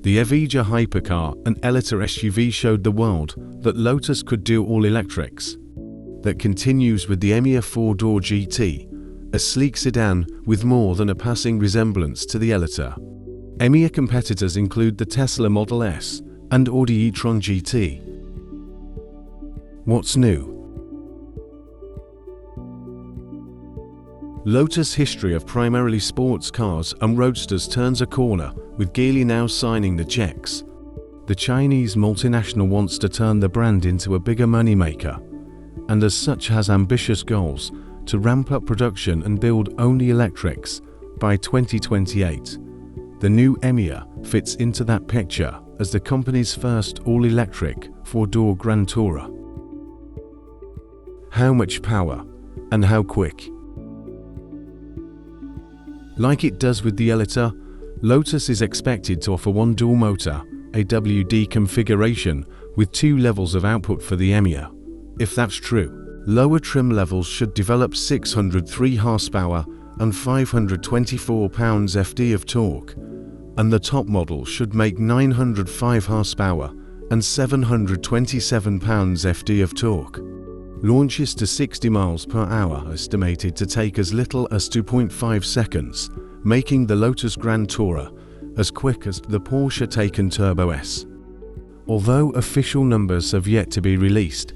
The Evija hypercar and Eletre SUV showed the world that Lotus could do all electrics. That continues with the Emeya 4-door GT, a sleek sedan with more than a passing resemblance to the Eletre. Emeya competitors include the Tesla Model S and Audi E-Tron GT. What's new? Lotus' history of primarily sports cars and roadsters turns a corner, with Geely now signing the checks. The Chinese multinational wants to turn the brand into a bigger moneymaker, and as such has ambitious goals to ramp up production and build only electrics by 2028. The new Emeya fits into that picture as the company's first all-electric 4-door Grand Tourer. How much power and how quick? Like it does with the Eletre, Lotus is expected to offer one dual-motor AWD configuration with 2 levels of output for the Emeya. If that's true, lower trim levels should develop 603 horsepower and 524 pounds-ft of torque, and the top model should make 905 horsepower and 727 pounds-ft of torque. Launches to 60 miles per hour are estimated to take as little as 2.5 seconds, making the Lotus Grand Tourer as quick as the Porsche Taycan Turbo S. Although official numbers have yet to be released,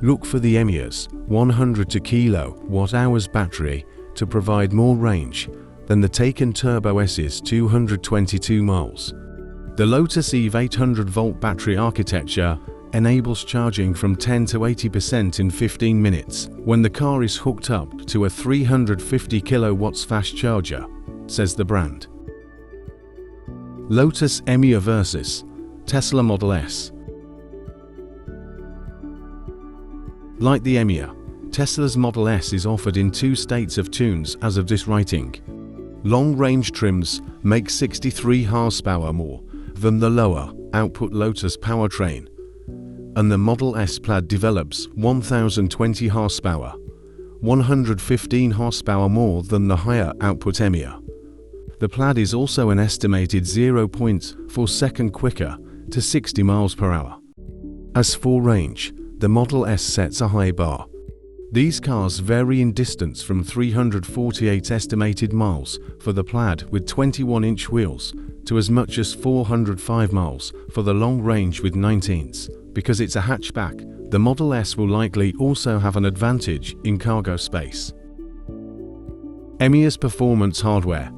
look for the Emeya's 100 kWh battery to provide more range than the Taycan Turbo S's 222 miles. The Lotus EV 800-volt battery architecture enables charging from 10 to 80% in 15 minutes when the car is hooked up to a 350 kilowatts fast charger, says the brand. Lotus Emeya versus Tesla Model S. Like the Emeya, Tesla's Model S is offered in 2 states of tunes as of this writing. Long-range trims make 63 horsepower more than the lower output Lotus powertrain, and the Model S Plaid develops 1020 horsepower, 115 horsepower more than the higher output Emeya. The Plaid is also an estimated 0.4 seconds quicker to 60 miles per hour. As for range, the Model S sets a high bar. These cars vary in distance from 348 estimated miles for the Plaid with 21-inch wheels to as much as 405 miles for the long range with 19s. Because it's a hatchback, the Model S will likely also have an advantage in cargo space. Emeya's performance hardware.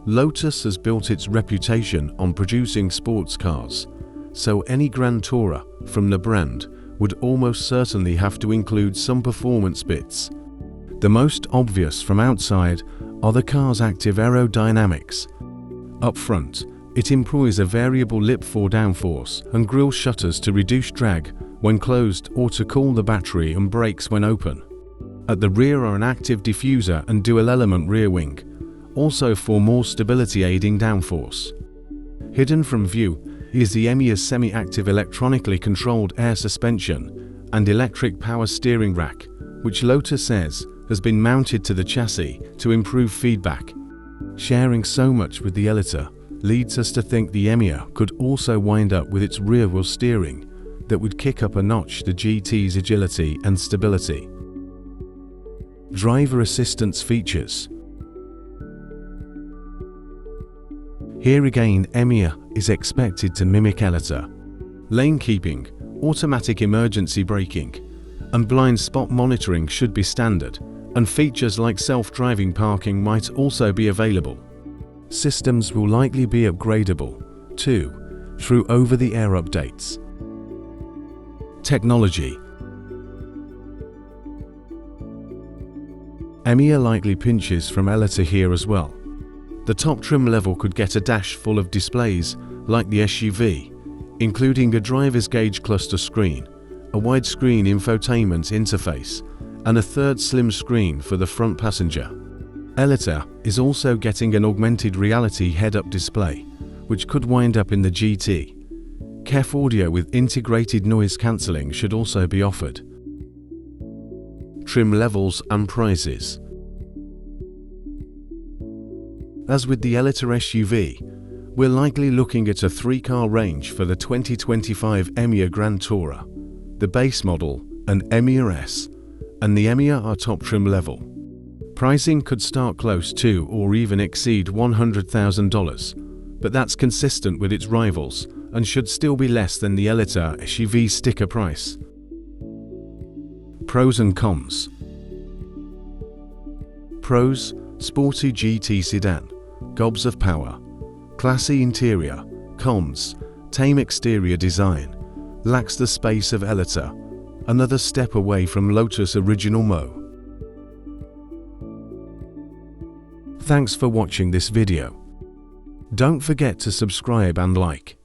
Lotus has built its reputation on producing sports cars, so any Grand Tourer from the brand would almost certainly have to include some performance bits. The most obvious from outside are the car's active aerodynamics. Up front, it employs a variable lip-for downforce and grille shutters to reduce drag when closed or to cool the battery and brakes when open. At the rear are an active diffuser and dual-element rear wing, also for more stability aiding downforce. Hidden from view is the Emeya's semi-active electronically controlled air suspension and electric power steering rack, which Lotus says has been mounted to the chassis to improve feedback. Sharing so much with the Eletre leads us to think the Emeya could also wind up with its rear-wheel steering that would kick up a notch the GT's agility and stability. Driver assistance features. Here again, Emeya is expected to mimic Eletre. Lane keeping, automatic emergency braking, and blind spot monitoring should be standard, and features like self-driving parking might also be available. Systems will likely be upgradable, too, through over-the-air updates. Technology. Emeya likely pinches from Eletre here as well. The top trim level could get a dash full of displays like the SUV, including a driver's gauge cluster screen, a widescreen infotainment interface, and a third slim screen for the front passenger. Eletre is also getting an augmented reality head-up display, which could wind up in the GT. KEF audio with integrated noise cancelling should also be offered. Trim levels and prices. As with the Eletre SUV, we're likely looking at a 3-car range for the 2025 Emeya Grand Tourer. The base model, an Emeya S, and the Emeya are top trim level. Pricing could start close to or even exceed $100,000, but that's consistent with its rivals and should still be less than the Eletre SUV sticker price. Pros and cons. Pros: sporty GT sedan, gobs of power, classy interior. Cons: tame exterior design, lacks the space of Eletre, another step away from Lotus Original Mo. Thanks for watching this video. Don't forget to subscribe and like.